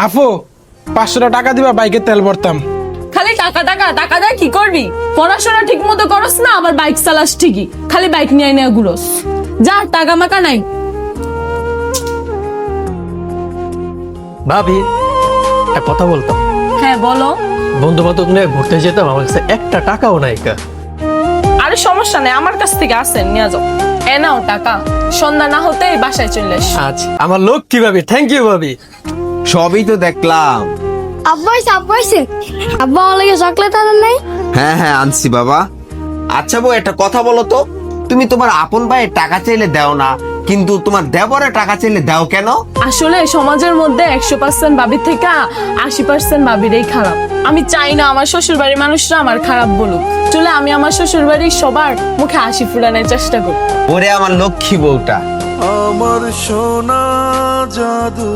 আফু 500 টাকা দিবা, বাইকে তেল ভরতাম। খালি টাকা টাকা টাকা দেয় কি করবি? পড়াশোনা ঠিক মতো করস না, আবার বাইক চালাস ঠিকই, খালি বাইক নিয়ে নিয়ে ঘুরোস। যা, টাকা মাকা নাই। ভাবি একটা কথা বলতাম। হ্যাঁ বলো। বন্ধু বান্ধব নিয়ে ঘুরতে যেতাম, আমার কাছে একটা টাকাও নাই কা। আরে সমস্যা নেই, আমার কাছ থেকে আসেন, নিয়ে যাও। এ নাও টাকা, সন্ধ্যা না হতেই বাসায় চলে এস। আচ্ছা আমার লোক কি ভাবি, থ্যাংক ইউ ভাবি। সবই তো দেখলাম। আব্বা আব্বা আব্বা আমার লাগে চকলেট আনেন নাই? হ্যাঁ হ্যাঁ আনছি বাবা। আচ্ছা বউ, একটা কথা বলো তো, তুমি তোমার আপন ভাইয়ের টাকা চাইলে দাও না, কিন্তু তোমার দেবরের টাকা চাইলে দাও কেন? আসলে সমাজের মধ্যে 100% ভাবির থেকে 80% ভাবিরই খারাপ। আমি চাই না আমার শ্বশুর বাড়ির মানুষরা আমার খারাপ বলুক। চলে আমি আমার শ্বশুর বাড়ির সবার মুখে হাসি ফুটানোর চেষ্টা করি। ওরে আমার লক্ষ্মী বউটা। আমার সোনা জাদু